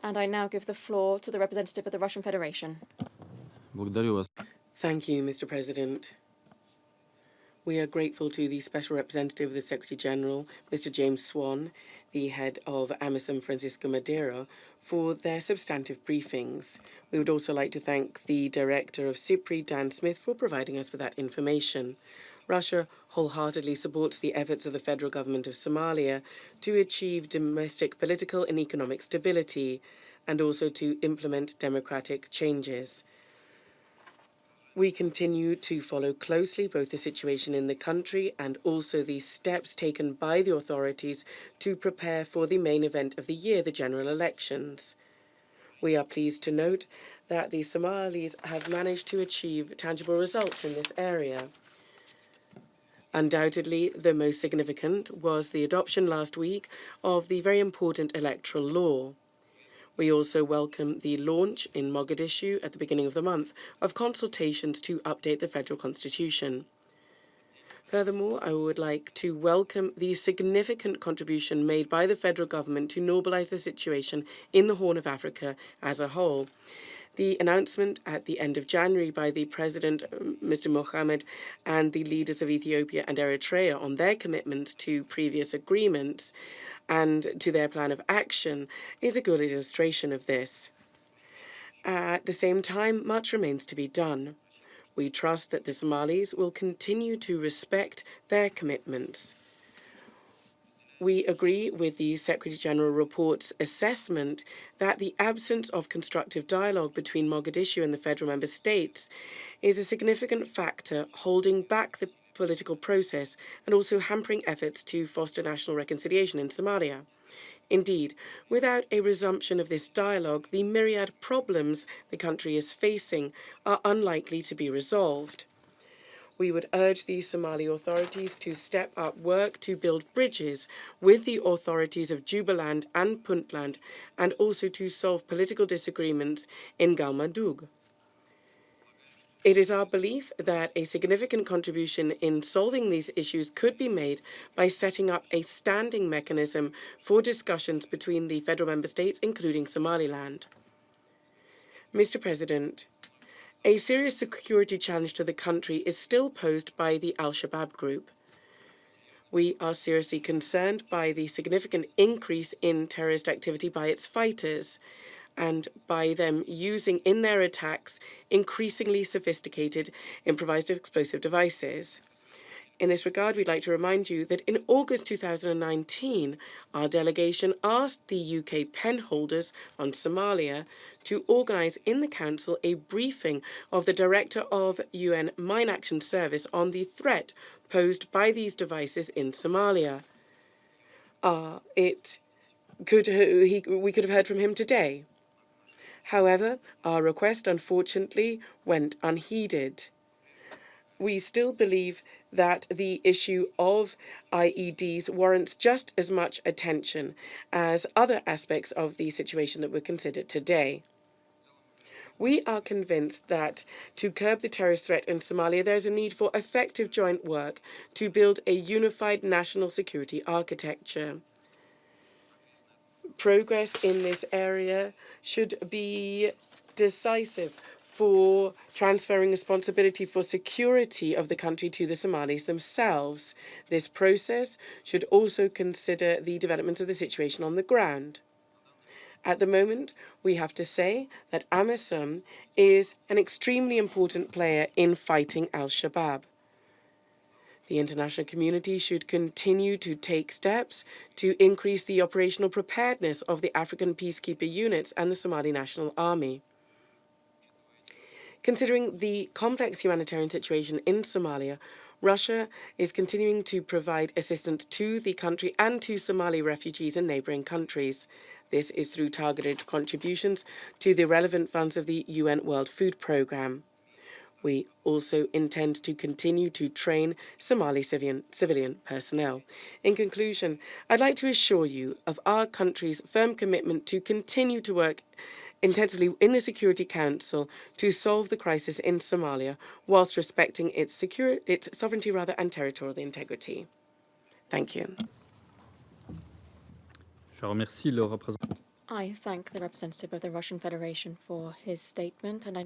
And I now give the floor to the representative of the Russian Federation. Thank you, Mr. President. We are grateful to the Special Representative of the Secretary General, Mr. James Swan, the head of AMISOM, Francisco Madeira, for their substantive briefings. We would also like to thank the Director of CIPRI, Dan Smith, for providing us with that information. Russia wholeheartedly supports the efforts of the federal government of Somalia to achieve domestic political and economic stability and also to implement democratic changes. We continue to follow closely both the situation in the country and also the steps taken by the authorities to prepare for the main event of the year, the general elections. We are pleased to note that the Somalis have managed to achieve tangible results in this area. Undoubtedly, the most significant was the adoption last week of the very important electoral law. We also welcome the launch in Mogadishu at the beginning of the month of consultations to update the federal constitution. Furthermore, I would like to welcome the significant contribution made by the federal government to normalize the situation in the Horn of Africa as a whole. The announcement at the end of January by the President, Mr. Mohamed, and the leaders of Ethiopia and Eritrea on their commitment to previous agreements and to their plan of action is a good illustration of this. At the same time, much remains to be done. We trust that the Somalis will continue to respect their commitments. We agree with the Secretary-General report's assessment that the absence of constructive dialogue between Mogadishu and the federal member states is a significant factor holding back the political process and also hampering efforts to foster national reconciliation in Somalia. Indeed, without a resumption of this dialogue, the myriad problems the country is facing are unlikely to be resolved. We would urge the Somali authorities to step up work to build bridges with the authorities of Jubaland and Puntland and also to solve political disagreements in Galmudug. It is our belief that a significant contribution in solving these issues could be made by setting up a standing mechanism for discussions between the federal member states, including Somaliland. Mr. President, a serious security challenge to the country is still posed by the Al-Shabaab group. We are seriously concerned by the significant increase in terrorist activity by its fighters and by them using in their attacks increasingly sophisticated improvised explosive devices. In this regard, we'd like to remind you that in August 2019, our delegation asked the UK penholders on Somalia to organise in the Council a briefing of the Director of UN Mine Action Service on the threat posed by these devices in Somalia. We could have heard from him today. However, our request unfortunately went unheeded. We still believe that the issue of IEDs warrants just as much attention as other aspects of the situation that were considered today. We are convinced that to curb the terrorist threat in Somalia, there is a need for effective joint work to build a unified national security architecture. Progress in this area should be decisive for transferring responsibility for security of the country to the Somalis themselves. This process should also consider the development of the situation on the ground. At the moment, we have to say that AMISOM is an extremely important player in fighting Al-Shabaab. The international community should continue to take steps to increase the operational preparedness of the African peacekeeper units and the Somali National Army. Considering the complex humanitarian situation in Somalia, Russia is continuing to provide assistance to the country and to Somali refugees in neighbouring countries. This is through targeted contributions to the relevant funds of the UN World Food Programme. We also intend to continue to train Somali civilian personnel. In conclusion, I'd like to assure you of our country's firm commitment to continue to work intensively in the Security Council to solve the crisis in Somalia whilst respecting its sovereignty and territorial integrity. Thank you. I thank the representative of the Russian Federation for his statement, and I